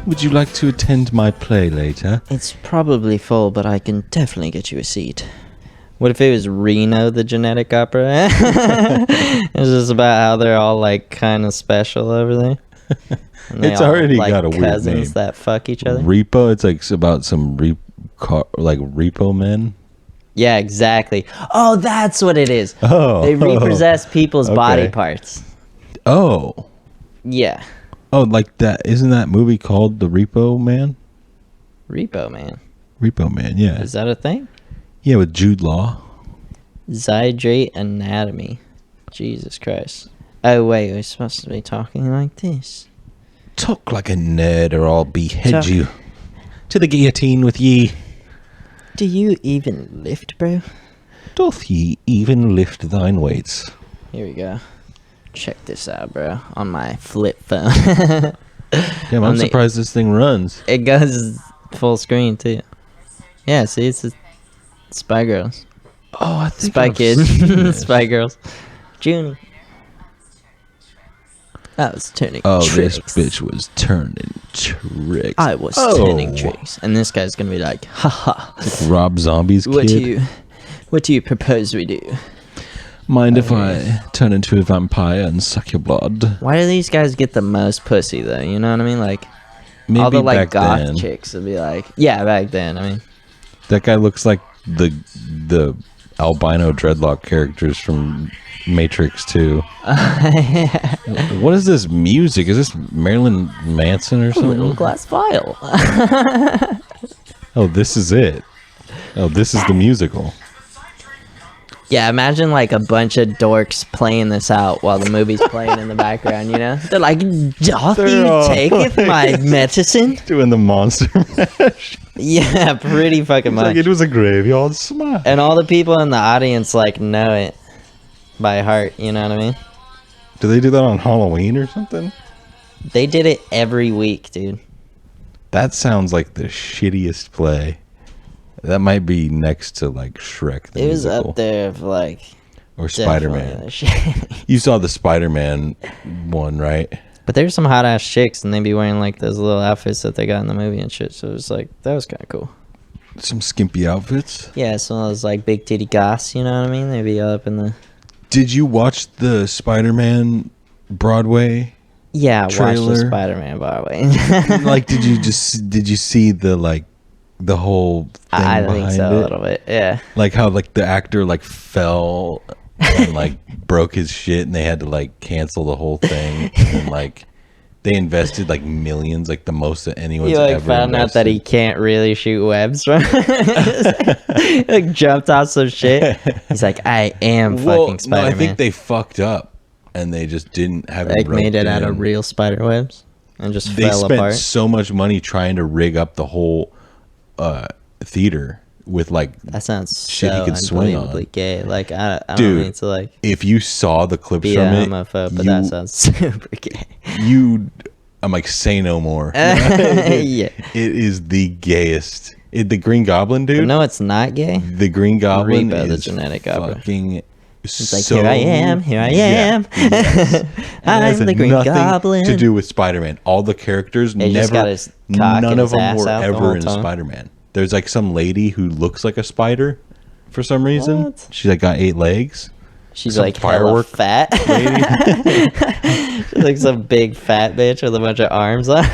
Would you like to attend my play later? It's probably full, but I can definitely get you a seat. What if it was Reno, the genetic opera? It's just about how they're all like kind of special over there. It's all, already like, got a weird name. Cousins that fuck each other. Repo. It's like about some repo men. Yeah, exactly. Oh, that's what it is. Oh, they repossess people's body parts. Oh. Yeah. Oh, like that. Isn't that movie called The Repo Man? Repo Man. Repo Man, yeah. Is that a thing? Yeah, with Jude Law. Zydrate Anatomy. Jesus Christ. Oh, wait. We're supposed to be talking like this. Talk like a nerd or I'll behead you. To the guillotine with ye. Do you even lift, bro? Doth ye even lift thine weights? Here we go. Check this out, bro. On my flip phone. Damn, I'm surprised this thing runs. It goes full screen, too. Yeah, see, it's Spy Girls. Oh, I think Spy Kid. Spy Girls. Junie. I was turning tricks. This bitch was turning tricks. I was turning tricks. And this guy's gonna be like, haha. Like Rob Zombie's kid. What do you propose we do? Mind if I turn into a vampire and suck your blood? Why do these guys get the most pussy, though? You know what I mean? Like, maybe all the, like, goth chicks would be like, yeah, back then, I mean. That guy looks like the albino dreadlock characters from Matrix 2. Yeah. What is this music? Is this Marilyn Manson or something? Little glass vial. Oh, this is it. Oh, this is the musical. Yeah, imagine like a bunch of dorks playing this out while the movie's playing in the background, you know? They're like, doth you taketh my medicine? Doing the monster mash. Yeah, pretty fucking much. Like it was a graveyard smash. And all the people in the audience like know it by heart, you know what I mean? Do they do that on Halloween or something? They did it every week, dude. That sounds like the shittiest play. That might be next to like Shrek. The musical. Was up there for like. Or Spider-Man. You saw the Spider-Man one, right? But there's some hot ass chicks, and they be wearing like those little outfits that they got in the movie and shit. So it was like that was kind of cool. Some skimpy outfits. Yeah, some of those like big titty goths. You know what I mean? They be all up in the. Did you watch the Spider-Man Broadway? Yeah, trailer? Watch the Spider-Man Broadway. Like, did you see the like the whole thing I behind think so, it? a little bit, yeah. Like how like the actor like fell and like broke his shit, and they had to like cancel the whole thing, and like they invested like millions, like the most that anyone's ever invested. Found out that he can't really shoot webs from like jumped off some shit. He's like, I am fucking Spider-Man. No, I think they fucked up and they just didn't have like made it out of real spider webs and just fell apart. They spent so much money trying to rig up the whole theater with like that sounds shit he could swing on. Gay. Like I don't mean to like. If you saw the clips be from a it, homophobe, but that sounds super gay. I'm like, say no more. Yeah, it is the gayest. The Green Goblin, dude. But no, it's not gay. The Green Goblin Repo, is the genetic opera. Fucking. It's like, here I am. Yes. I'm the Green Goblin. To do with Spider-Man. All the characters none of them were ever in Spider-Man. There's like some lady who looks like a spider for some reason. What? She's like got 8 legs. She's like firework fat. Lady. She's like some big fat bitch with a bunch of arms on.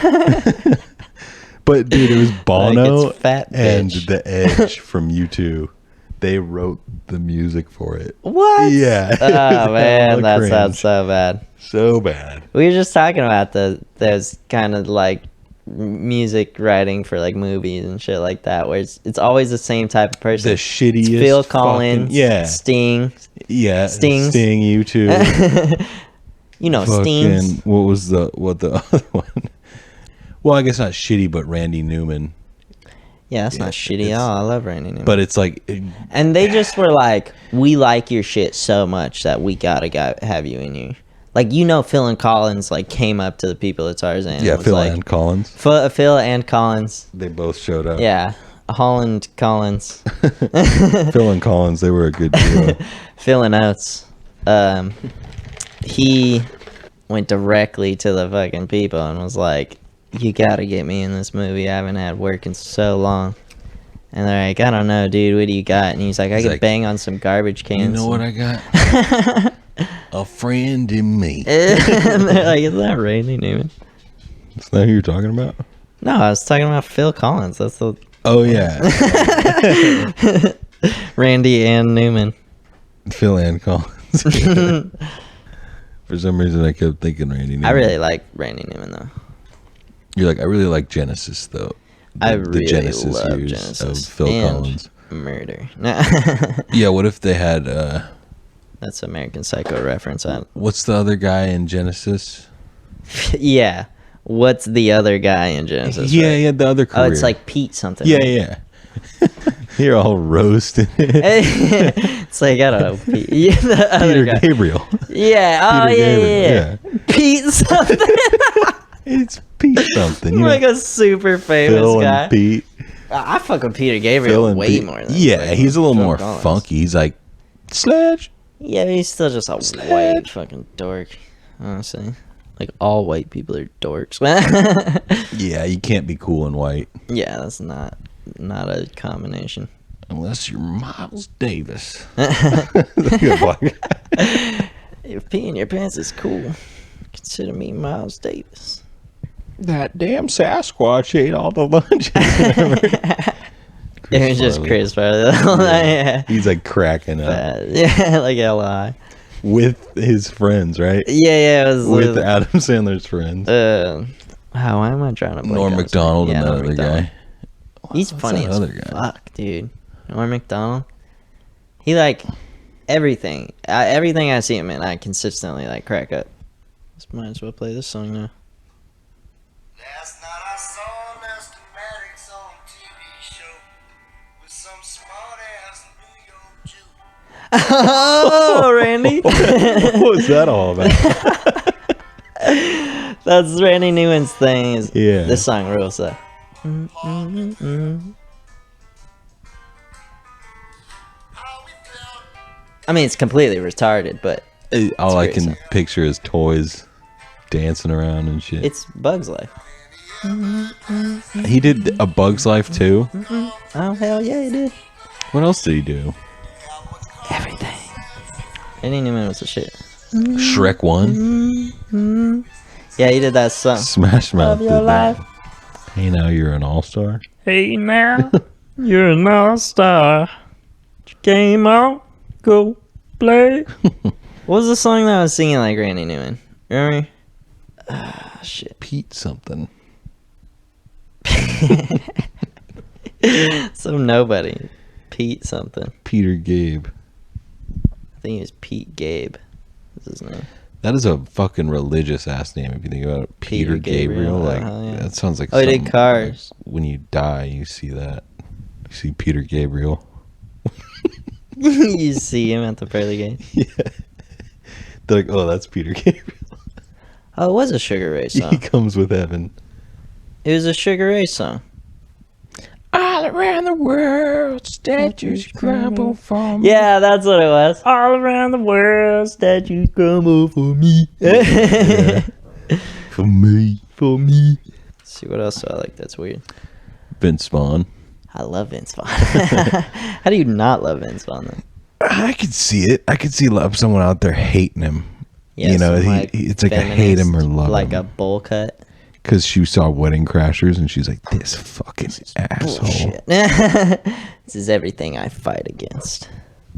But dude, it was Bono like fat and The Edge from U2. They wrote the music for it. What? Yeah. Oh man, that sounds so bad. So bad. We were just talking about those kind of like music writing for like movies and shit like that, where it's always the same type of person. The shittiest. It's Phil Collins. Yeah. Sting. Yeah. Sting. U2. You know, Stings. What the other one? Well, I guess not shitty, but Randy Newman. Yeah, that's not shitty at all. I love Randy Newman. But it's like... and they just were like, we like your shit so much that we gotta have you in here. like, Phil and Collins, like, came up to the people at Tarzan. Yeah, and was Phil like, and Collins. Phil and Collins. They both showed up. Yeah. Holland Collins. Phil and Collins, they were a good duo. Phil and Oates. He went directly to the fucking people and was like, you gotta get me in this movie. I haven't had work in so long. And they're like, I don't know, dude. What do you got? And he's like, I can bang on some garbage cans. You know what I got? A friend in me. And they're like, is that Randy Newman? Is that who you're talking about? No, I was talking about Phil Collins. That's the... Oh, yeah. Randy and Newman. Phil and Collins. For some reason, I kept thinking Randy Newman. I really like Randy Newman, though. You're like, I really like Genesis, though. I really the Genesis love years Genesis of Phil and Collins. Murder. Yeah, what if they had... That's American Psycho reference. What's the other guy in Genesis? Yeah. What's the other guy in Genesis? Yeah, right? he had the other career. Oh, it's like Pete something. Yeah, right? yeah. You're all roasting it. It's like, I don't know. Pete. Yeah, the other Peter guy. Gabriel. Yeah. Oh, Peter yeah, Gabriel, yeah. Pete something. It's Pete something. You Like know, a super famous Phil guy. and Pete. I fuck with Peter Phil Gabriel and way Pete. more than Yeah, he's a little Phil more Collins. funky. He's like, Sledge. Yeah, he's still just a white fucking dork, honestly. Like, all white people are dorks. Yeah, you can't be cool and white. Yeah, that's not a combination. Unless you're Miles Davis. If peeing your pants is cool, consider me Miles Davis. That damn Sasquatch ate all the lunches. It was just Chris Farley. Yeah. He's like cracking up. Yeah, like L.I. With his friends, right? Yeah, it was With Adam Sandler's friends. why am I trying to blank Norm on his Macdonald name? and Yeah, that Norm other Macdonald. guy. He's What's funny that as other guy? fuck, dude. Norm Macdonald. He like everything. Everything I see him in, I consistently like crack up. Just might as well play this song now. Last night I saw Lester Maddox on TV show with some smart ass New York Jew. Oh, Randy. What was that all about? That's Randy Newman's thing. Yeah. This song rules though. I mean, it's completely retarded, but All I great can song. picture is toys dancing around and shit. it's Bug's Life. He did A Bug's Life too. Oh, hell yeah, he did. What else did he do? Everything. Randy Newman was the shit. Shrek 1? Yeah, he did that song. Smash Mouth Of your did that. life. Hey, now you're an all-star. Hey now, you're an all-star. Game on, go play. What was the song that I was singing like Randy Newman? Remember? Ah, shit. Pete something. Some nobody. Pete something. Peter Gabe. I think he was Pete Gabe. That's his name. That is a fucking religious ass name if you think about it. Peter Gabriel. Like, hell yeah. that sounds like Oh, he did something- Cars. When you die, you see that. You see Peter Gabriel. You see him at the pearly gate. Yeah. They're like, oh, that's Peter Gabriel. Oh, it was a Sugar Ray He song. comes with heaven. It was a Sugar Ray song. All around the world, statues crumble for me. Yeah, that's what it was. All around the world, statues crumble for me. Yeah. For me. For me. Let's see what else do I like that's weird. Vince Vaughn. I love Vince Vaughn. How do you not love Vince Vaughn then? I could see it. I could see someone out there hating him. Yeah, You know, some, like, it's like a hate him or feminist, love like him. a bowl cut. Because she saw Wedding Crashers and she's like, this fucking asshole. Bullshit. This is everything I fight against.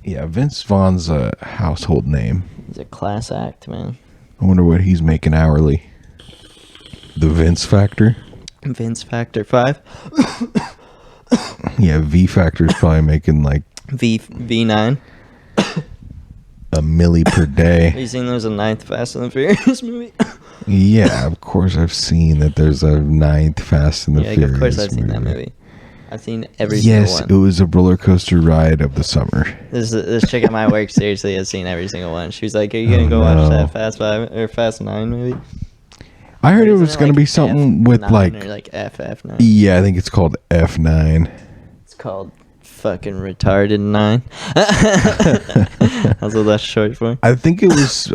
Yeah, Vince Vaughn's a household name. He's a class act, man. I wonder what he's making hourly. The Vince Factor? Vince Factor 5. Yeah, V Factor's probably making like V9. a milli per Have day. you seen there's a 9th Fast and the Furious movie? Yeah, of course I've seen that there's a 9th Fast and the Yeah, Furious of course I've seen that movie. I've seen every single Yes, one. it was a roller coaster ride of the summer. This chick at my work seriously has seen every single one. She was like, "Are you gonna go watch that Fast 9 movie?" I heard it Isn't was going to be something with F9 or like FF9. Yeah, I think it's called F9. It's called fucking retarded 9. That's what that's short for. I think it was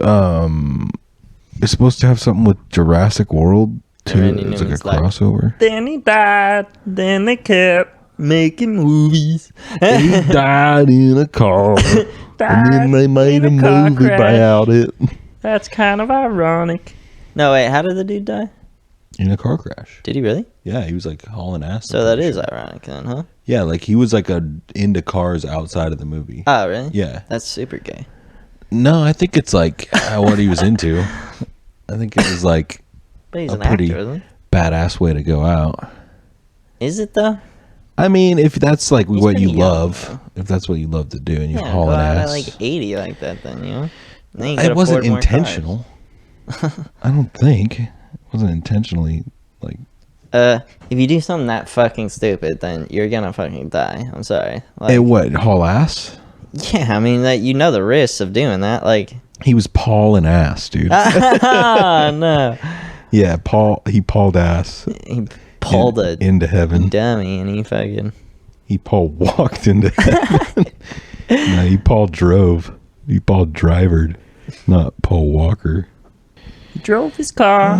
it's supposed to have something with Jurassic World too. Randy It's like a Newman's like, crossover. Then he died. Then they kept making movies. He died in a car. And then they made a in a car movie crash. about it. That's kind of ironic. No, wait, how did the dude die? In a car crash. Did he really? Yeah, he was like hauling ass. So that is ironic then, huh? Yeah, like he was like into cars outside of the movie. Oh, really? Yeah. That's super gay. No, I think it's like what he was into. I think it was like But he's a an pretty actor, isn't badass way to go out. he? Is it though? I mean, if that's like He's what you pretty young, love, if that's what you love to do, and you're Yeah, go hauling out at ass, like 80 like that then, you know? Then you could it wasn't afford more intentional. I don't think it wasn't intentionally like. cars. If you do something that fucking stupid, then you're gonna fucking die. I'm sorry. Like, Hey, what? Haul ass? yeah, I mean, like, you know the risks of doing that. Like, He was Paul and ass, dude. oh, no. Yeah, he Pauled ass He pulled a into heaven. dummy and he fucking... He Paul walked into heaven. No, he Paul drove. He Paul drivered, not Paul Walker. He drove his car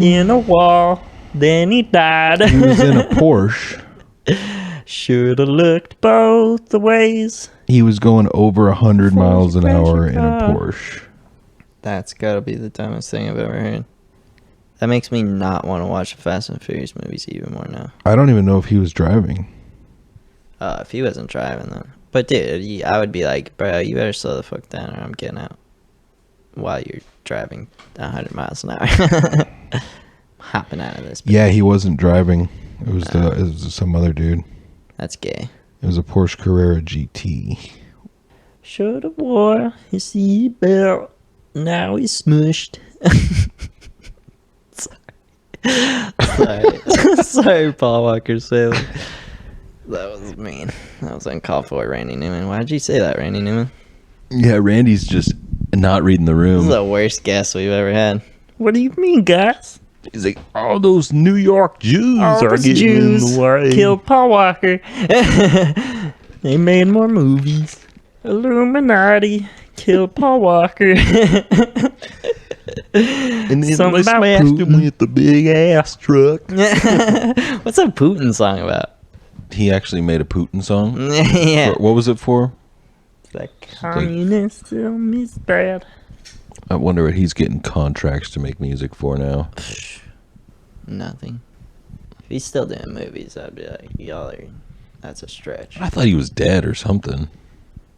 in a wall, then he died. He was in a Porsche. Shoulda looked both the ways. He was going over 100 miles an crash hour your in a car. Porsche. That's gotta be the dumbest thing I've ever heard. That makes me not want to watch the Fast and Furious movies even more now. I don't even know if he was driving. If he wasn't driving them. But dude, I would be like, bro, you better slow the fuck down or I'm getting out. While you're driving 100 miles an hour. Hopping out of this. Yeah, he wasn't driving. It was some other dude. That's gay. It was a Porsche Carrera GT. Shoulda wore his seatbelt. Now he's smushed. Sorry. Sorry, Paul Walker Sailor. That was mean. That was uncalled for, Randy Newman. Why did you say that, Randy Newman? Yeah, Randy's just not reading the This room. is the worst guest we've ever had. What do you mean, guys? He's like, all those New York Jews All are those getting Jews in the way. killed Paul Walker. They made more movies. Illuminati killed Paul Walker. And then Something they about smashed him Putin. with the big ass truck. What's a Putin song about? He actually made a Putin song. Yeah. What was it for? The communism is bad. I wonder what he's getting contracts to make music for now. Nothing. If he's still doing movies, I'd be like, y'all are... That's a stretch. I thought he was dead or something.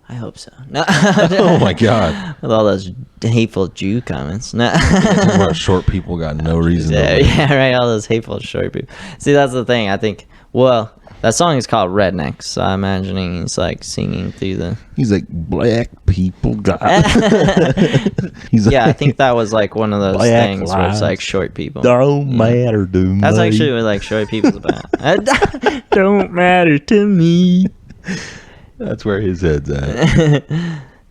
I hope so. No. Oh my god. With all those hateful Jew comments. No. Talking about short people got no reason Yeah, to live. yeah, right. All those hateful short people. See, that's the thing. I think. Well, that song is called Rednecks. So I'm imagining he's like singing through the. He's like, black people got. He's Yeah, I like, think that was like one of those Black things where it's lives like short people. don't matter to me. That's actually what like short people's about. Don't matter to me. That's where his head's at.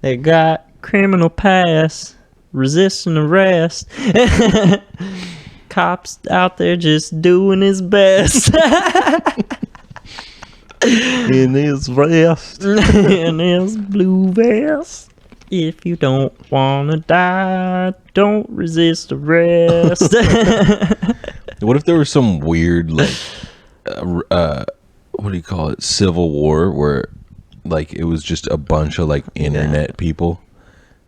They got criminal past, resisting arrest. Cops out there just doing his best. In his vest. In his blue vest. If you don't wanna die, don't resist arrest. What if there was some weird, like, what do you call it? Civil war where, like, it was just a bunch of, like, internet people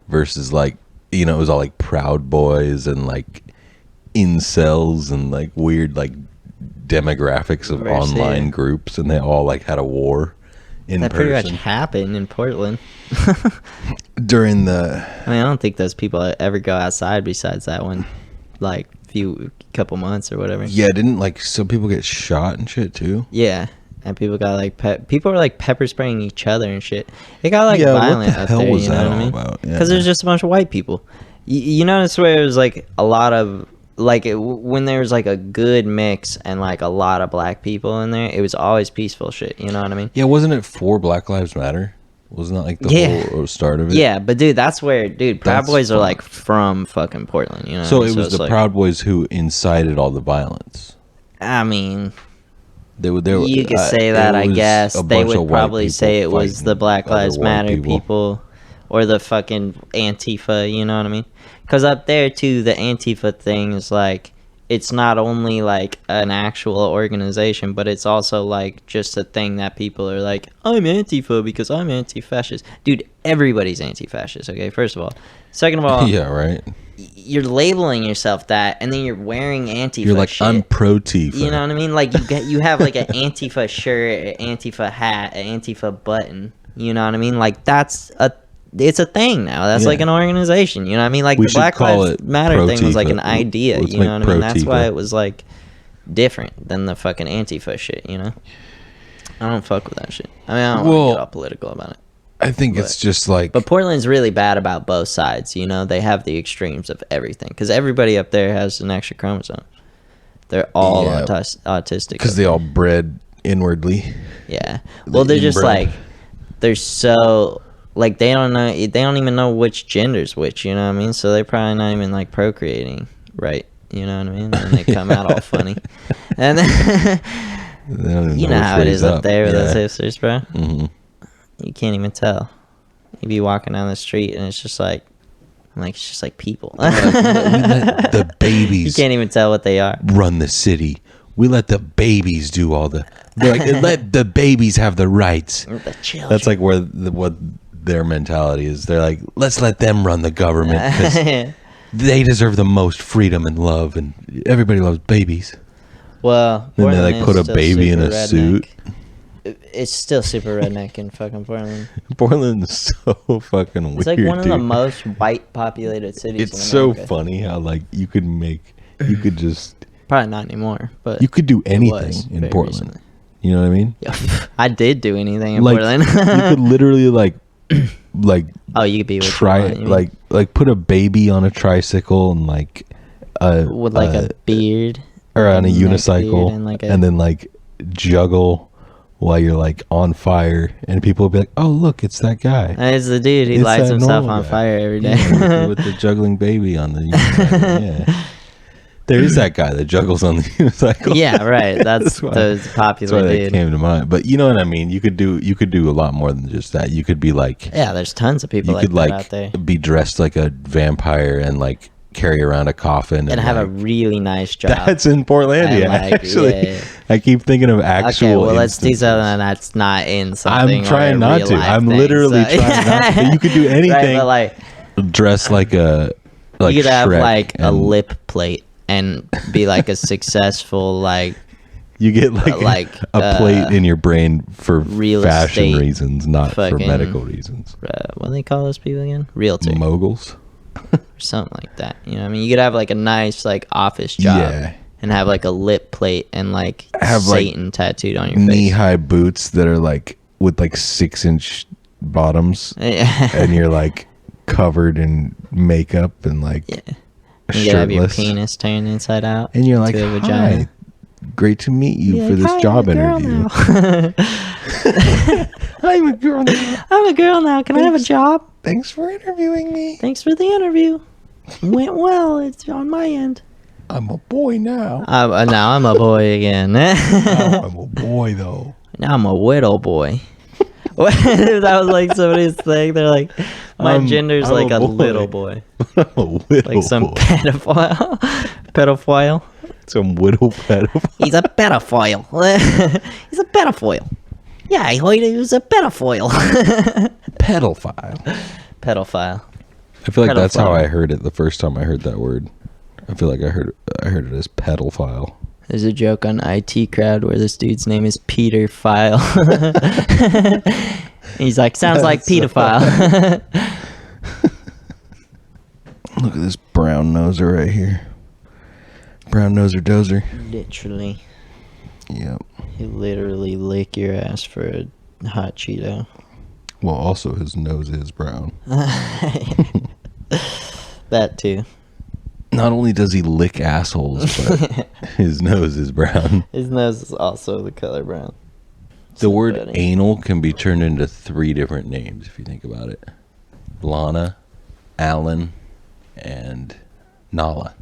versus, like, you know, it was all, like, Proud Boys and, like, incels and, like, weird, like, demographics of Versus- online groups, and they all, like, had a war in That pretty much person happened in Portland. during the. I mean, I don't think those people ever go outside besides that one, like, couple months or whatever. Yeah, didn't, like, some people get shot and shit, too? Yeah, and people got like people were like pepper spraying each other and shit. It got like Yeah, what violent the up hell there. was You know that what I all mean? about? Yeah. Because there's just a bunch of white people. You notice where it was like a lot of like when there was like a good mix and like a lot of black people in there, it was always peaceful shit. You know what I mean? Yeah, wasn't it for Black Lives Matter? Wasn't that like the whole start of it? Yeah, but dude, that's where Proud That's Boys are fun. like from fucking Portland. You know? So what I mean? it was it's the like, Proud Boys who incited all the violence. I mean, They were. you could say that. I guess they would probably say it was the Black Lives Matter people or the fucking Antifa. You know what I mean? Because up there too, the Antifa thing is like, it's not only like an actual organization, but it's also like just a thing that people are like, I'm Antifa because I'm anti-fascist. Dude, everybody's anti-fascist, okay? First of all. Second of all, Yeah, right. You're labeling yourself that, and then you're wearing Antifa You're like, shit. I'm pro-Tifa. You know what I mean? Like you have like an Antifa shirt, an Antifa hat, an Antifa button. You know what I mean? Like it's a thing now. That's like an organization. You know what I mean? Like We the Black should call Lives it Matter thing was like an Pro-Tifa. idea. Let's You know make what I mean? That's why Pro-Tifa. it was like different than the fucking Antifa shit. You know? I don't fuck with that shit. I mean, I don't want to get all political about it. I think it's just like. But Portland's really bad about both sides. You know, they have the extremes of everything because everybody up there has an extra chromosome. They're all autistic Because they all bred inwardly. Yeah. Well, they're just inbred. like, they're so like they don't know. They don't even know which gender's which. You know what I mean? So they're probably not even like procreating, right? You know what I mean? And they come out all funny. And then, They don't even you know which how it way's is up there with those Yeah. hipsters, bro. Mhm. You can't even tell. You be walking down the street and it's just like it's just like people. We let the You babies can't even tell what they are. run the city. We let the babies do all the. They're like, let the babies have the rights. The children. That's like what their mentality is. They're like, let's let them run the government because they deserve the most freedom and love, and everybody loves babies. Well, Then they Portland like put is a still baby in super a redneck. suit. It's still super redneck in fucking Portland. Portland's so fucking weird. It's like one of the dude. most white populated cities It's in so America. funny how like you could just Probably not anymore, but you could do it anything was in very Portland. recently. You know what I mean? Yeah, I did do anything in Like Portland. you could literally like Oh, you could be what try you want, you mean? like put a baby on a tricycle and like with like a beard or on a neck beard unicycle and, like, and then like juggle while you're like on fire and people will be like, oh look, it's that guy. It's the dude who It's lights that himself normal on guy. fire every day. Yeah, with the juggling baby on the unicycle. Yeah. There is that guy that juggles on the unicycle. Yeah, right. That's why- the That's popular why that dude. came to mind. But you know what I mean? You could do a lot more than just that. You could be like Yeah, there's tons of people you like could that like out there. be dressed like a vampire and like carry around a coffin And have a like, really nice job. that's in Portlandia, And, like, actually. yeah. I keep thinking of actual. Okay, well, let's do instances. something that's not in something. I'm trying or a not real to. life I'm thing, literally so- trying not to. But you could do Right, anything. but like, Dress like a. Like you could have Shrek like a and lip plate and be like a successful like You get like a plate in your brain for real fashion estate reasons, not for fucking- medical reasons. what do they call those people again? Realtor Moguls. or something like that. You know what I mean? You could have like a nice like office job Yeah. and have like a lip plate and like Have, like, Satan tattooed on your Knee face. high boots that are like with like 6-inch bottoms, Yeah. and you're like covered in makeup and like Yeah. You could have your shirtless. penis turned inside out. And you're like, into a hi, vagina. great to meet you Be for like, this "Hi, job I'm a girl interview. now." I'm a girl now. I'm a girl now. Can I have a job? Thanks for interviewing me. Thanks for the interview. Went well. It's on my end. I'm a boy now. Now I'm a boy again. Now I'm a boy though. Now I'm a widow boy. That was like somebody's thing. They're like, my gender's I'm like a a boy. little boy. I'm a widow Like some boy. pedophile. Pedophile. Some widow pedophile. He's a pedophile. He's a pedophile. Yeah, I heard he was a pedophile. Pedophile. Pedophile. I feel like that's how Pedophile. I heard it the first time I heard that word. I feel like I heard it as pedophile. There's a joke on IT Crowd where this dude's name is Peter File. He's like, sounds like pedophile. Look at this brown noser right here. Brown noser dozer. Literally. Yep. He literally lick your ass for a hot Cheeto. Well, also his nose is brown. That too. Not only does he lick assholes, but his nose is brown. His nose is also the color brown. The word funny. anal can be turned into 3 different names if you think about it. Lana, Alan, and Nala.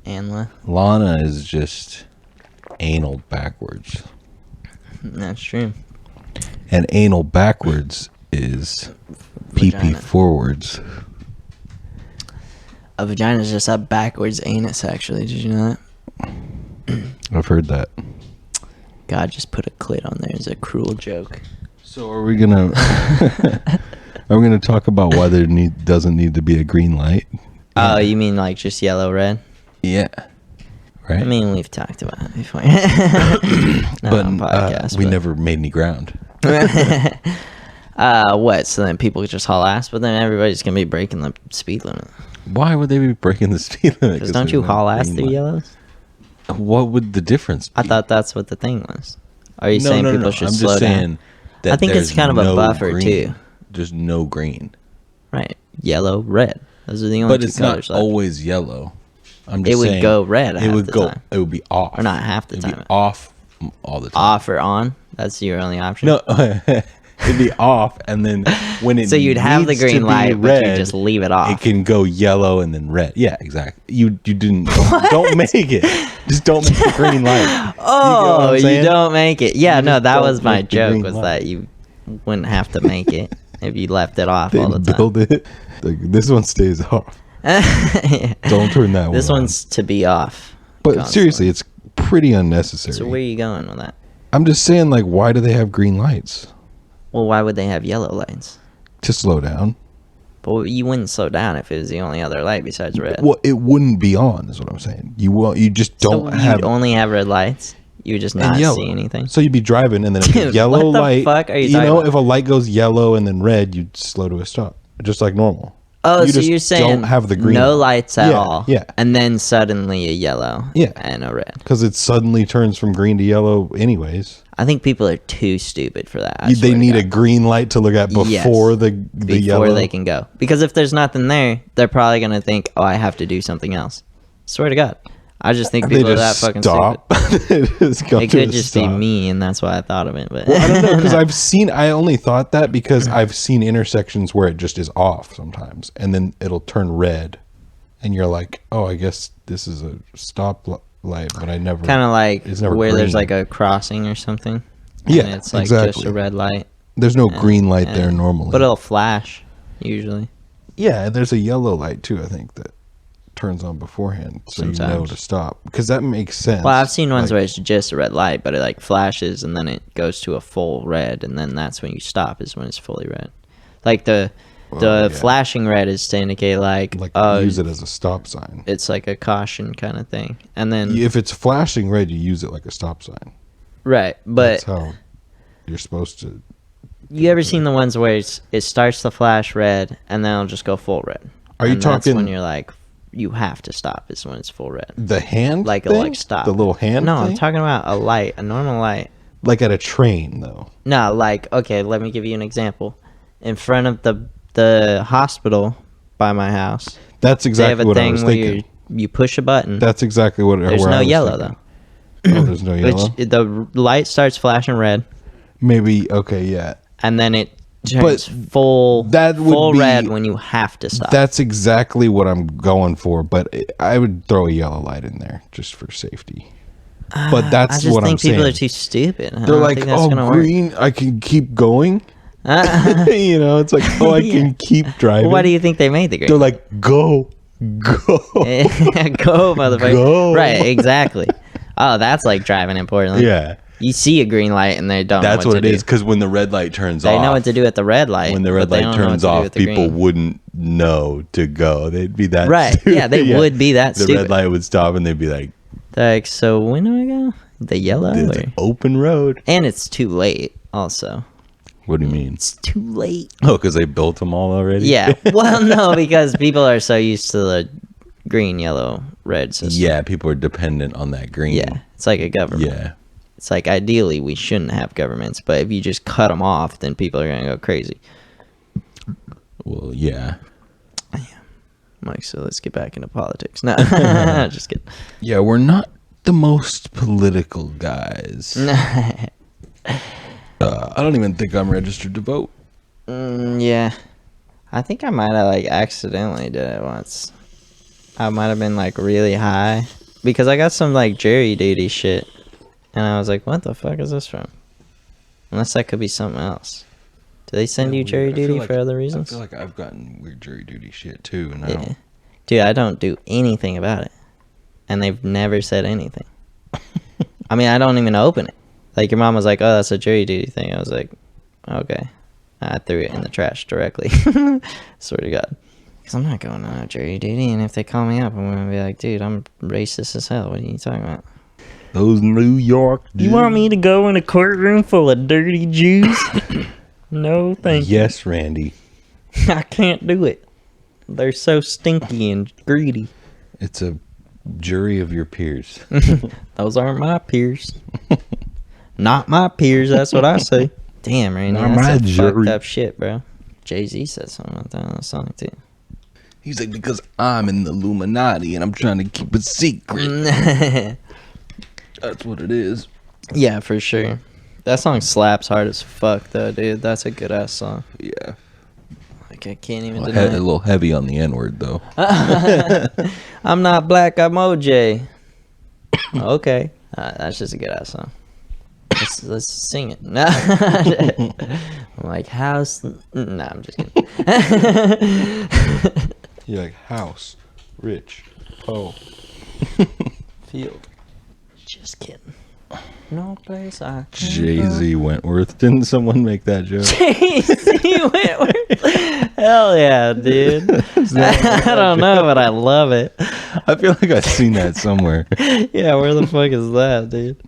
Anla. Lana is just anal backwards. That's true. And anal backwards is pee-pee Vagina. forwards. A vagina is just a backwards anus, actually. Did you know that? I've heard that. God just put a clit on there as a cruel joke. So are we gonna talk about why there doesn't need to be a green light? Oh, you mean like just yellow, red? Yeah. Right? I mean, we've talked about it before. Not but on podcast, we but- never made any ground. What? So then people just haul ass, but then everybody's gonna be breaking the speed limit. Why would they be breaking the speed limit? Because don't you there's no haul ass green through light? yellows? What would the difference be? I thought that's what the thing was. Are you no, saying no, people no. should I'm slow just down? saying that I think it's there's kind of a no buffer, green. too. There's no green. Right. Yellow, red. Those are the only But two it's not colors left. always yellow. I'm just It would saying, go red It half would the go. time. It would be off. Or not half the It'd time. be off all the time. Off or on? That's your only option? No, it'd be off, and then when it So you'd have the needs to green be light, but you red, just leave it off. It can go yellow and then red. Yeah, exactly. You didn't. Don't make it. Just don't make the green light. Oh, you don't make it. Yeah, You no, just that don't was my make the joke, green was light. that you wouldn't have to make it if you left it off They all the time. build it. Like, this one stays off. Yeah. Don't turn that one. This on. one's to be off. But constantly. seriously, it's pretty unnecessary. So where are you going with that? I'm just saying, like, why do they have green lights? Well, why would they have yellow lights? To slow down. But you wouldn't slow down if it was the only other light besides red. Well, it wouldn't be on, is what I'm saying. You just don't so have you'd only have red lights? You would just and not yellow. see anything? So you'd be driving, and then if Dude, a yellow what the light, fuck are you you talking know, about? if a light goes yellow and then red, you'd slow to a stop, just like normal. Oh, You so just you're saying don't have the green no light. lights at Yeah, all? yeah. And then suddenly a yellow Yeah. and a red. Because it suddenly turns from green to yellow, anyways. I think people are too stupid for that. I They swear to need God. a green light to look at before Yes. the Before yellow. they can go. Because if there's nothing there, they're probably going to think, oh, I have to do something else. Swear to God. I just think They people are that just fucking stop. stupid. They just come It to could a just stop. be me, and that's why I thought of it. But Well, I don't know, because I only thought that because I've seen intersections where it just is off sometimes, and then it'll turn red, and you're like, oh, I guess this is a stop light, but I never. kind of like It's never where there's green. like a crossing or something. Yeah, And it's like just exactly. a red light. There's no and- green light there and- normally. But it'll flash, usually. Yeah, there's a yellow light too, I think, that turns on beforehand, so you know Sometimes. to stop. Because that makes sense. Well, I've seen ones Like, where it's just a red light, but it like flashes and then it goes to a full red, and then that's when you stop. Is when it's fully red. Like the yeah. flashing red is to indicate like use it as a stop sign. it's like a caution kind of thing, and then If it's flashing red, you use it like a stop sign. right. That's But how you're supposed to. you ever seen the ones where it starts to flash red and then it'll just go full red? Are you And that's when talking- you're like, you have to stop. Is when it's full red. The hand Like thing? it'll like stop. The little hand No, thing? I'm talking about a light, a normal light. Like at a train, though. No, like okay, let me give you an example. In front of the hospital by my house, That's they have exactly a what I thing was where thinking. you push a button. That's exactly what. There's where no I was yellow thinking. Oh, there's no yellow. Which the light starts flashing red, Maybe okay, yeah. and then it turns full that would full be- red when you have to stop. That's exactly what I'm going for, but I would throw a yellow light in there just for safety. But I that's just what I'm think people saying. are too stupid. I They're don't like, think that's oh, gonna work." green, I can keep going. You know, it's like, oh, I can keep driving. Why do you think they made the green? They're like, go. Go, motherfucker. Go. Right, exactly. Oh, that's like driving importantly. Yeah. You see a green light and they don't That's know what what it to is. do. Because when the red light turns They off, know what to do at the red light. when the red but they light don't know what turns to do off, with the people green. wouldn't know to go. They'd be that Right. stupid. Yeah, they would be that The stupid. red light would stop and they'd be like, They're like, so when do I go? The yellow? it's Or? an open road. And it's too late, also. What do you mean? It's too late. Oh, because they built them all already? Yeah. Well, no, because people are so used to the green, yellow, red system. Yeah, people are dependent on that green. Yeah. It's like a government. Yeah. It's like ideally we shouldn't have governments, but if you just cut them off, then people are going to go crazy. Well, yeah. I'm like, so let's get back into politics. No, just kidding. Yeah, we're not the most political guys. I don't even think I'm registered to vote. Yeah. I think I might have, like, accidentally did it once. I might have been, like, really high. Because I got some, like, jury duty shit. And I was like, what the fuck is this from? Unless that could be something else. Do they send you jury duty for other reasons? I feel like I've gotten weird jury duty shit too. And I Yeah. don't. Dude, I don't do anything about it. And they've never said anything. I mean, I don't even open it. Like, your mom was like, oh, that's a jury duty thing. I was like, okay. I threw it in the trash directly. Swear to God. Because I'm not going on a jury duty. And if they call me up, I'm going to be like, dude, I'm racist as hell. What are you talking about? Those New York Jews. You want me to go in a courtroom full of dirty Jews? No, thank you. Yes, Randy. I can't do it. They're so stinky and greedy. It's a jury of your peers. Those aren't my peers. Not my peers, that's what I say. Damn, Randy, Not that's my some jury. fucked up shit, bro. Jay-Z said something about that on the song, too. He's like, because I'm in the Illuminati and I'm trying to keep it secret. That's what it is. Yeah, for sure. That song slaps hard as fuck, though, dude. That's a good-ass song. Yeah. Like, I can't even A deny it. little heavy on the N-word, though. I'm not black, I'm OJ. Okay. That's just a good-ass song. Let's sing it. No. I'm like, house... No, I'm just kidding. You're like, house, rich, po. Field. Just kidding. No place I can Jay-Z Wentworth. Didn't someone make that joke? Jay-Z Wentworth. Hell yeah, dude. I don't know, but I love it. I feel like I've seen that somewhere. Yeah, where the fuck is that, dude?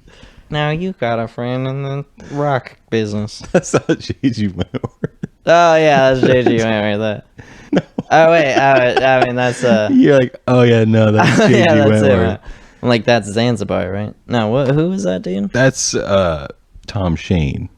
Now you got a friend in the rock business. That's not Jay-Z Wentworth. Oh yeah, that's Jay-Z Wentworth. That. No. Oh wait, I mean that's You're like, oh yeah, no, that's Jay-Z yeah, that's it. Wentworth. I'm like, that's Zanzibar, right? No, what? Who is that dude? That's Tom Shane. You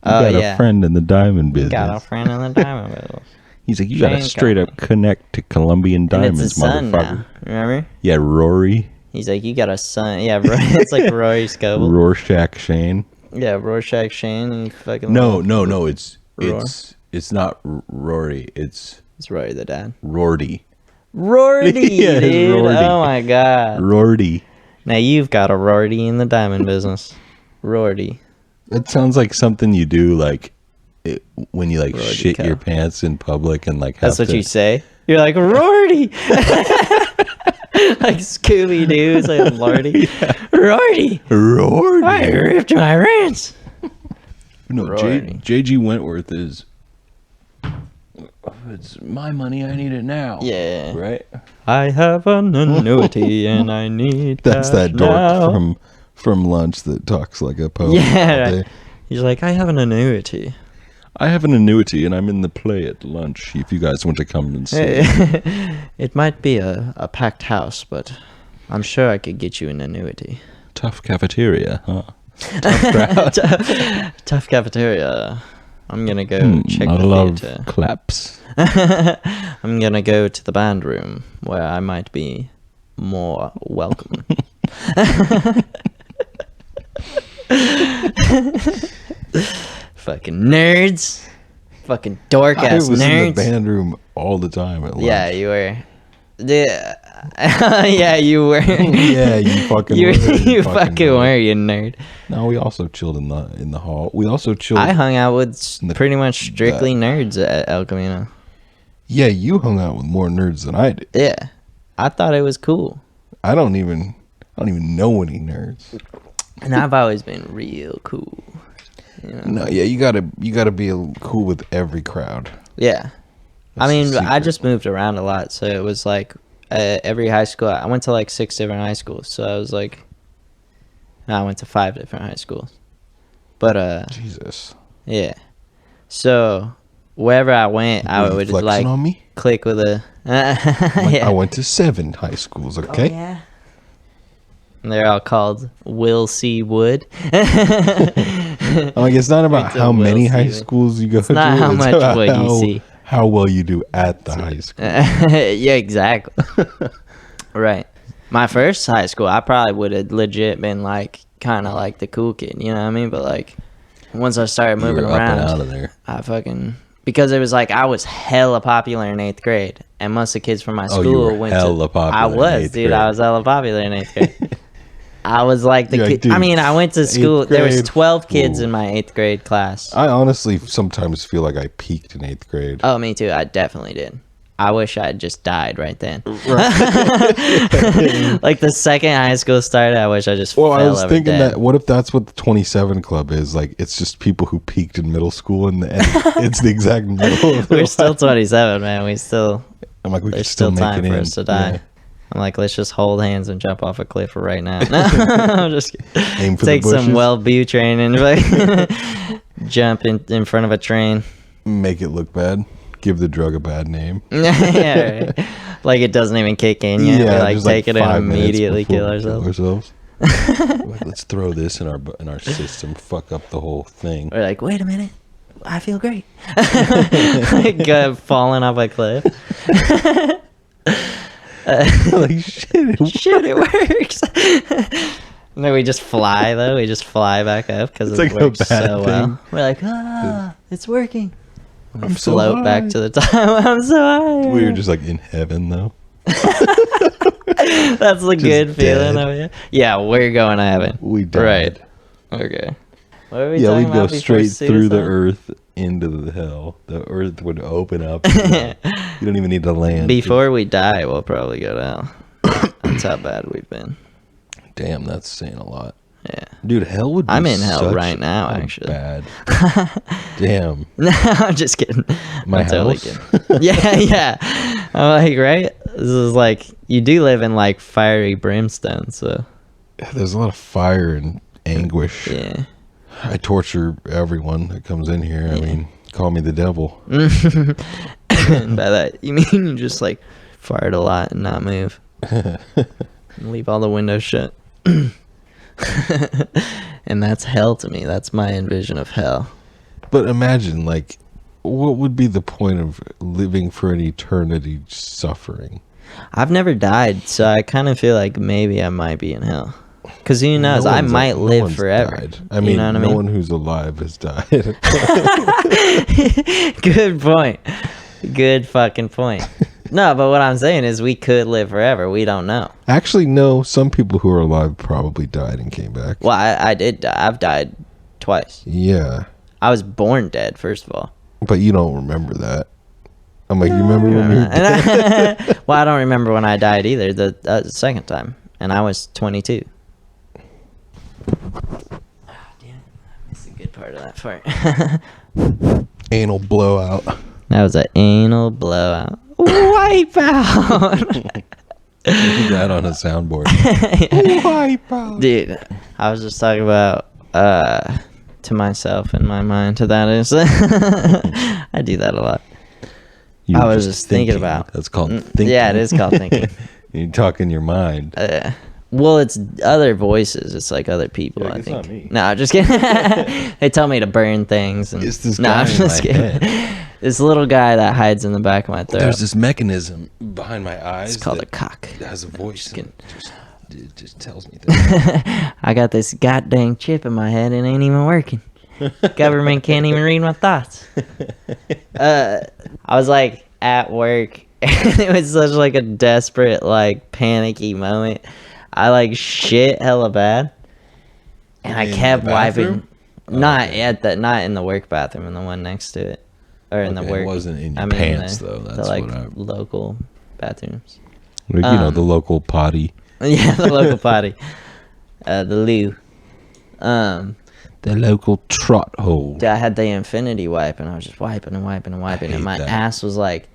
Oh got yeah, a friend in the diamond business. got a friend in the diamond business. He's like, you got to Shane straight up connect to Colombian And diamonds, it's his son motherfucker. now. Remember? Yeah, Rory. He's like, you got a son. Yeah, it's like Rory Scoble. Rorschach Shane. Yeah, Rorschach Shane and fucking. No. It's Roar? it's not Rory. It's It's Rory the dad. Rorty. Rorty, Yeah, it's dude. Rorty. Oh my god. Rorty. Now you've got a Rorty in the diamond business. Rorty. That sounds like something you do, like when you like Rorty shit cow. your pants in public and like. Have That's what to, you say. You're like Rorty. Like Scooby Doo, it's like Lordy. Rorty. Rorty. I ripped my rants. No, Rorty. J.G. Wentworth is. It's my money. I need it now. Yeah. Right. I have an annuity and I need That's cash that dork now. from lunch that talks like a poet. Yeah, all right. day. He's like, I have an annuity. I have an annuity and I'm in the play at lunch. If you guys want to come and see. It might be a packed house, but I'm sure I could get you an annuity. Tough cafeteria, huh? Tough crowd. Tough cafeteria. I'm gonna go check I the love theater. claps. I'm gonna go to the band room where I might be more welcome. Fucking nerds. Fucking dork I ass was in nerds. the band room all the time at lunch. Yeah, you were. Yeah, yeah, you were. Yeah, you fucking you, were. you fucking were, you nerd. No, we also chilled in the hall. We also chilled. I hung out with in the- pretty much strictly nerds at El Camino. Yeah, you hung out with more nerds than I did. Yeah, I thought it was cool, I don't even know any nerds. and I've always been real cool. You know? No, yeah, you gotta be cool with every crowd. Yeah, I That's mean, the I secret. just moved around a lot, so it was like every high school. I went to like 6 different high schools, so I was like, no, I went to 5 different high schools. But Jesus. yeah. So wherever I went, I You would flexing like on me? click with a. Like, Yeah. I went to 7 high schools. Okay. Oh, yeah. And they're all called Will C. Wood. I'm like, it's not about Went to how many Will high C. schools you go to. not how much about wood you see. how well you do at the high school. Yeah, exactly. Right. My first high school, I probably would have legit been like kind of like the cool kid, you know what I mean? But like once I started moving You were around, up and out of there. I fucking, because it was like I was hella popular in 8th grade, and most of the kids from my school you were went hella popular I in was, 8th dude. grade. I was hella popular in 8th grade. I was like the You're kid. like, dude, I mean, I went to school. 8th There was grade? 12 kids Ooh. in my 8th grade class. I honestly sometimes feel like I peaked in 8th grade. Oh, me too. I definitely did. I wish I had just died right then. Like the second high school started, I wish I just Well, I fell was over thinking dead. that what if that's what the 27 Club is? Like, it's just people who peaked in middle school, and it's the exact middle. Of their We're still life. 27, man. We still, I'm like, we can there's still still make time it for in. us to die. Yeah. I'm like, let's just hold hands and jump off a cliff right now. No, I'm just kidding. Aim for Take the bushes. some Wellbutrin and like jump in front of a train. Make it look bad. Give the drug a bad name. Yeah, right. Like it doesn't even kick in yet. We like just take it and 5 minutes immediately before kill we ourselves. Like, let's throw this in our system. Fuck up the whole thing. We're like, wait a minute, I feel great. Like, falling off a cliff. Like shit. Shit, it works. No, we just fly though. We just fly back up because It's it like a works bad so thing. well. We're like, it's working. We I'm so float back high. to the top. I'm so high. We were just like in heaven though. That's the good feeling dead. of it. Yeah, we're going to heaven. We died. Right. Okay. What were we Yeah, talking we'd go about before straight through the suicide? earth into the hell. The earth would open up. You don't even need to land. Before we die, we'll probably go to hell. That's how bad we've been. Damn, that's saying a lot. Yeah. Dude, hell would be I'm in hell such right now, a actually. Bad. Damn. No, I'm just kidding. My I'm totally house? kidding. Yeah. I'm like, right? This is like, you do live in like fiery brimstone, so There's a lot of fire and anguish. yeah. I torture everyone that comes in here. I mean, call me the devil. And by that, you mean you just like fart a lot and not move? And leave all the windows shut. And that's hell to me. That's my envision of hell. But imagine, like, what would be the point of living for an eternity suffering? I've never died, so I kind of feel like maybe I might be in hell. Because who knows? No I one's- might no live one's forever. died. I mean, you know what I no mean? one who's alive has died. Good point. Good fucking point. No, but what I'm saying is we could live forever. We don't know. Actually, no. Some people who are alive probably died and came back. Well, I did die. I've died twice. Yeah, I was born dead, first of all. but you don't remember that. I'm like, you remember when you were dead? Well, I don't remember when I died either, the second time. And I was 22. Oh, damn. I missed a good part of that part. Anal blowout. That was an anal blowout. Wipe out! Put that on a soundboard. Wipe out. Dude, I was just talking about to myself in my mind. To that is, I do that a lot. You I were was just thinking about. That's called thinking. Yeah, it is called thinking. You talk in your mind. Well, it's other voices. It's like other people. You're like, I "It's think. not me." No, I'm just kidding. They tell me to burn things. And, It's this no, guy I'm in just my kidding. This little guy that hides in the back of my throat. There's this mechanism behind my eyes. It's called a that cock. has a voice. Just And it just tells me things. I got this goddamn chip in my head and it ain't even working. Government can't even read my thoughts. I was like at work and it was such like a desperate, like panicky moment. I like shit hella bad. And I In kept the wiping. bathroom? Not in the work bathroom, in the one next to it. Or in the Okay, work. it wasn't in your I mean, pants, the, though. the That's like what I... local bathrooms. Like, you know, the local potty. Yeah, the local potty. The loo. The local trot hole. I had the infinity wipe and I was just wiping and wiping and wiping, and hate my that. ass was like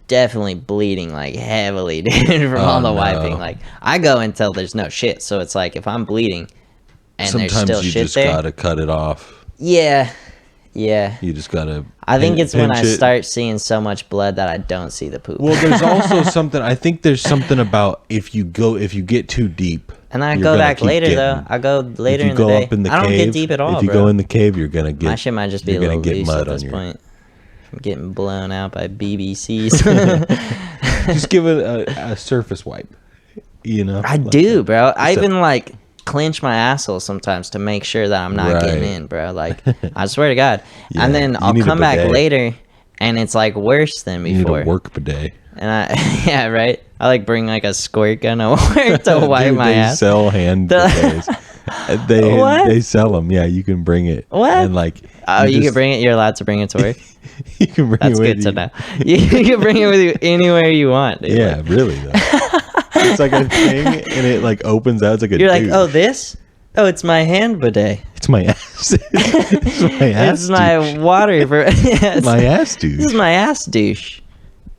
definitely bleeding like heavily, dude, from all the no. wiping. Like I go until there's no shit, so it's like if I'm bleeding and there's Sometimes still you shit just there, gotta cut it off. yeah. You just gotta... I think it's when I pinch it. start seeing so much blood that I don't see the poop. Well, there's also something... I think there's something about if you get too deep... And I you're go gonna back keep later getting- though. I go later if you in the go day. up in the I don't cave, get deep at all, if you bro. go in the cave, you're gonna get... My shit might just be a you're gonna little get loose mud at this on your... point. from getting blown out by BBCs. Just give it a surface wipe. You know, I do, bro. I even like clench my asshole sometimes to make sure that I'm not getting in, bro. Like, I swear to God. Yeah, and then I'll come back later, and it's like worse than before. You need a work bidet. And yeah, right. I like bring like a squirt gun to work to wipe my ass. They sell hand bidets. They sell them. Yeah, you can bring it. What? And like, you can bring it. You're allowed to bring it to work. You can bring That's it with good to know. You can bring it with you anywhere you want. Dude. Yeah, really though. It's like a thing, and it like opens out. It's like a. You're like, oh, this? Oh, it's my hand bidet. It's my ass. It's my ass. It's my water for. My ass douche. This is my ass douche.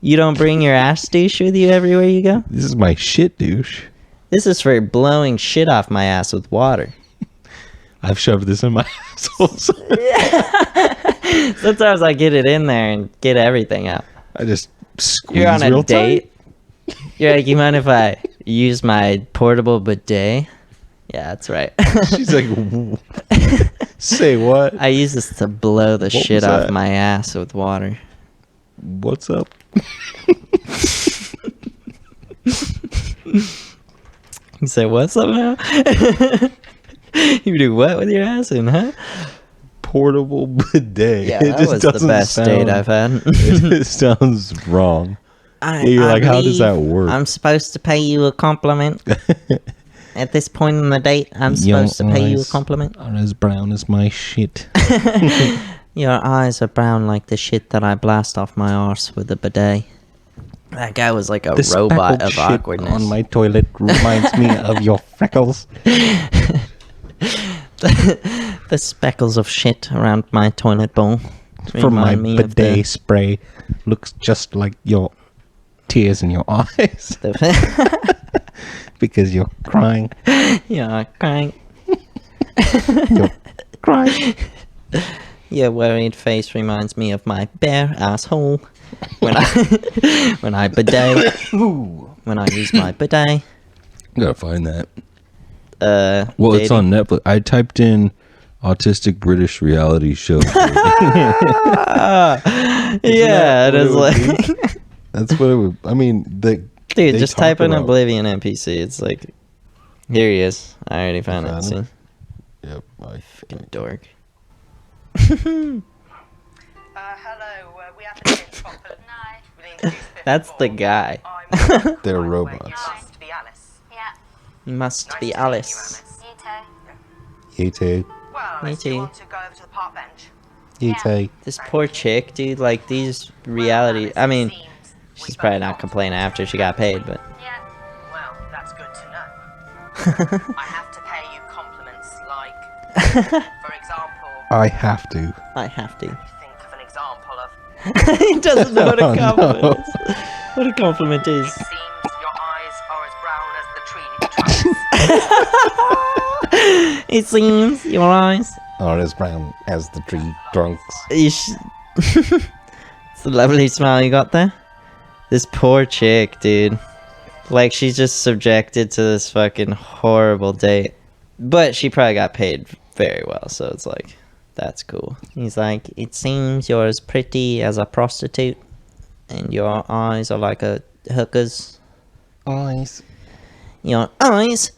You don't bring your ass douche with you everywhere you go? This is my shit douche. This is for blowing shit off my ass with water. I've shoved this in my asshole. Sometimes I get it in there and get everything out. I just squeeze You're on a real date. tight. You're like, you mind if I use my portable bidet? Yeah, that's right. She's like, say what? I use this to blow the shit was off that? my ass with water. What's up? You say, what's up now? You do what with your ass in, huh? Portable bidet. Yeah, It that just was the doesn't best date sound- I've had. It sounds wrong. You're like, how does that work? I'm supposed to pay you a compliment. At this point in the date, I'm supposed to pay you a compliment. Are as brown as my shit. Your eyes are brown like the shit that I blast off my arse with a bidet. That guy was like a robot of awkwardness. On my toilet reminds me of your freckles. The speckles of shit around my toilet bowl From my remind me of bidet spray looks just like your tears in your eyes because you're crying. Yeah, crying. You're crying. Your worried face reminds me of my bare asshole when I bidet. When I use my bidet. Gotta find that. Well, it's on Netflix. I typed in autistic British reality show. Yeah, it is like. That's what it would. I mean, Dude, just type in Oblivion NPC. It's like, here he is. I already found it. See? Yep. Fucking dork. Hello, we have a bit proper. That's the guy. They're robots. Must be Alice. Must be Alice. Yete. Well, Me unless you too. want to go over to the park bench. Yete. This poor chick, dude. Like these reality. I mean, she's probably not complaining after she got paid, but. Well, that's good to know. I have to pay you compliments like, for example, I have to. I have to. think of an example of, He doesn't know what a Oh, compliment no. is. What a compliment is. it seems your eyes are as brown as the tree trunks. It seems your eyes. Are as brown as the tree trunks. It's a lovely smile you got there. This poor chick, dude. Like, she's just subjected to this fucking horrible date. But she probably got paid very well, so it's like, that's cool. He's like, it seems you're as pretty as a prostitute, and your eyes are like a hooker's. Eyes. Your eyes.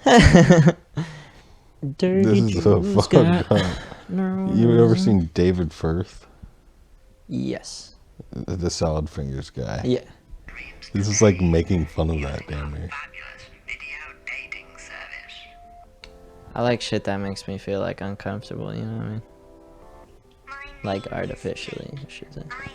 Dirty This is so Jews fucked got up. You ever seen David Firth? Yes. The Salad Fingers guy. Yeah. This is like making fun of that damn near. I like shit that makes me feel like uncomfortable, you know what I mean? Like artificially, I should say. I am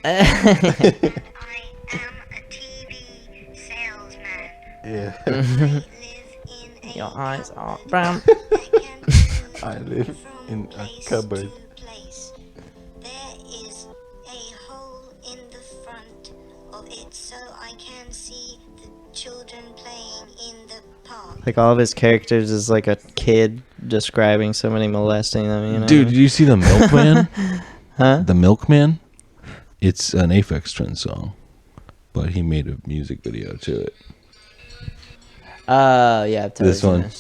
39 years old. I am a TV salesman. Yeah. I live in a Your eyes are brown. I live in a cupboard. Place. There is a hole in the front of it so I can see the children playing in the park. Like all of his characters is like a kid describing somebody molesting them, you know? Dude, did you see the Milkman? Huh? The Milkman? It's an Aphex Twin song, but he made a music video to it. Oh, yeah, I've This one?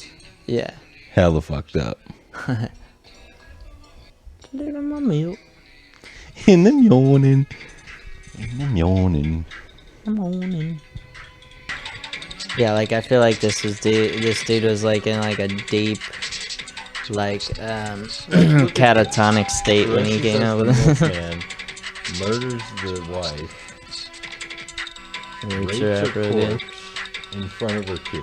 Yeah. Hella fucked up. Little my milk. In the morning. In the morning. Yeah, like I feel like this dude was like in like a deep, like catatonic state when he came out with it. Man murders the wife, rapes Rapes her her corpse in front of her kid.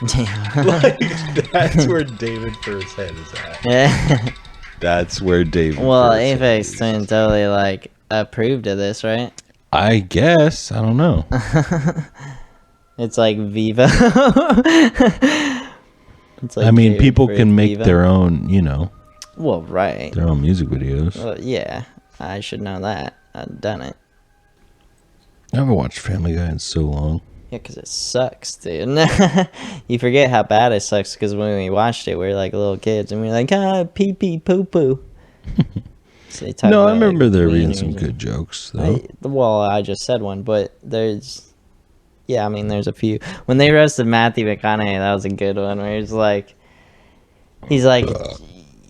Damn. Like, that's where David Firth's head is at. Yeah. That's where David. Well, Firth's head Apex is. Twin totally like approved of this, right? I guess. I don't know. It's like Viva. It's like I mean, David people Firth can make Viva. their own, you know, Well, right. their own music videos. Well, yeah, I should know that. I've done it. I haven't watched Family Guy in so long. Yeah, because it sucks, dude. You forget how bad it sucks because when we watched it, we were like little kids and we were like, pee pee poo poo. So they talk No, I about, remember like, there being wieners some and- good jokes, though. Well, I just said one, but there's, yeah, I mean, there's a few. When they roasted Matthew McConaughey, that was a good one where he's like,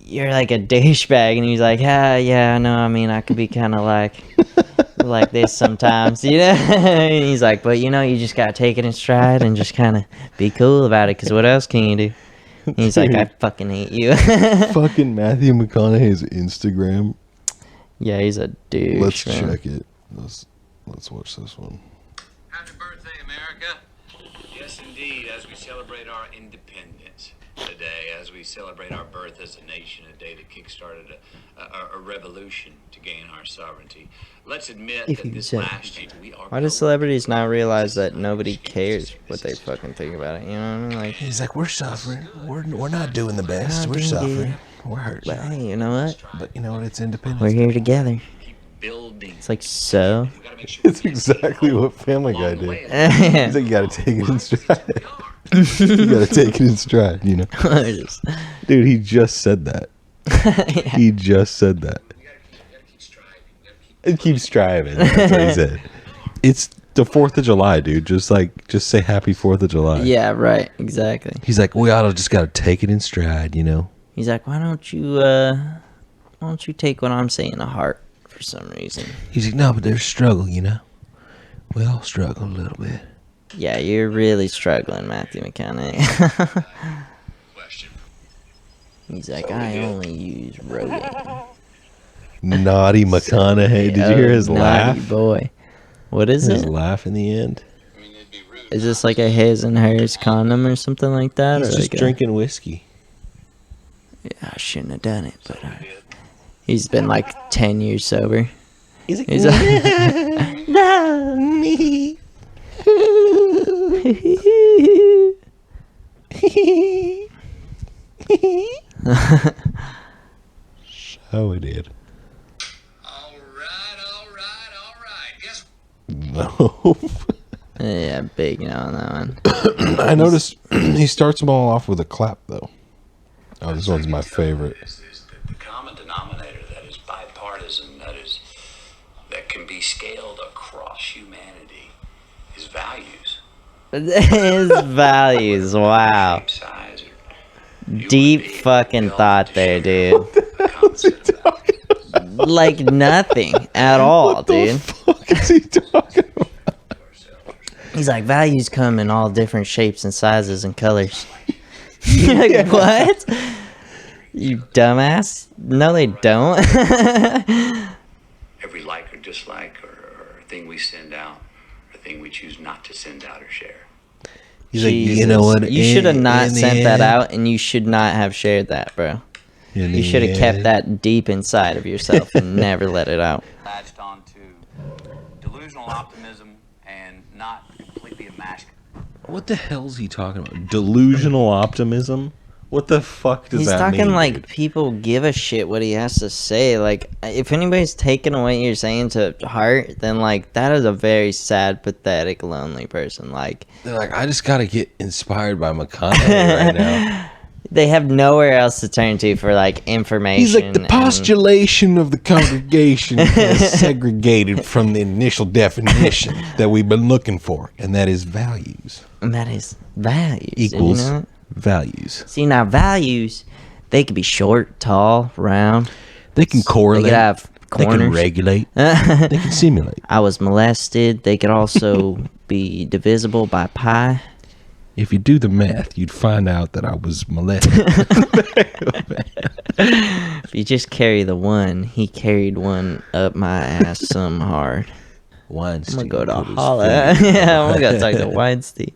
you're like a douchebag, and he's like, yeah, no, I mean, I could be kind of like this sometimes, you know? And he's like, but you know, you just gotta take it in stride and just kind of be cool about it, because what else can you do? And he's like, I fucking hate you. Fucking Matthew McConaughey's Instagram. Yeah, he's a douche. Let's man. check it. Let's watch this one. Happy birthday, America. Yes, indeed, as we celebrate our independence today, as we celebrate our birth as a nation, a day that kickstarted a revolution to gain our sovereignty. Let's admit If that you this say. last year we are... Why do celebrities not realize that nobody cares what they fucking think about it? You know what I mean? Like, He's like, we're suffering. We're not doing the best. Not We're doing suffering. good. We're hurt. but hey, you know what? But you know what? It's independence. We're here together. building. It's like, so? We gotta make sure It's exactly what Family Guy did. He's Yeah. like, you gotta take it in stride. You gotta take it in stride, you know? Just- Dude, he just said that. He just said that. We gotta keep striving. We gotta keep It keeps striving. That's what he said. It's the 4th of July, dude. Just say happy 4th of July. yeah, right, exactly. He's like, we ought to just gotta take it in stride, you know. He's like, why don't you take what I'm saying to heart for some reason? He's like, no, but there's struggle, you know. We all struggle a little bit. Yeah, you're really struggling, Matthew McConaughey. question. He's like, I only use Rogan. Naughty McConaughey. Did you hear his Naughty laugh? boy. What is His it? laugh in the end. I mean, it'd be rude. Is this like a his and hers condom or something like that? He's or just like drinking whiskey. Yeah, I shouldn't have done it, but he's been like 10 years sober. He's like, He's love me. Oh, he did. All right. Guess No. Yeah, big no on that one. I noticed he starts them all off with a clap, though. Oh, this one's my favorite. is the common denominator that is bipartisan, that can be scaled across humanity, is values. His values, wow. Shape, size, or Deep fucking thought there, dude. Like nothing at all, dude. What is he talking about? He's like, values come in all different shapes and sizes and colors. You're like, what? You dumbass? No, they don't. Every like or dislike or thing we send out, or thing we choose not to send out or share. He's like, you Jesus. know what? You should have not in the sent that end- out, and you should not have shared that, bro. in You the should have kept end- that deep inside of yourself and never let it out. Latched on to delusional optimism and not completely emasculated. What the hell's he talking about? Delusional optimism? What the fuck does He's that talking mean? like dude? people give a shit what he has to say. Like, if anybody's taking what you're saying to heart, then like that is a very sad, pathetic, lonely person. Like, They're like, I just gotta get inspired by McConaughey right now. they have nowhere else to turn to for like information. He's like, the and- postulation of the congregation is segregated from the initial definition that we've been looking for, and that is values. and that is values. Did you Equals know that? values. See, now values, they could be short, tall, round. They can They correlate. could have They can corners. regulate. They can simulate. I was molested. They could also be divisible by pi. If you do the math, you'd find out that I was molested. If you just carry the one, he carried one up my ass some hard. Weinstein I'm gonna go to put his holla. finger- Yeah, I'm gonna go talk to Weinstein.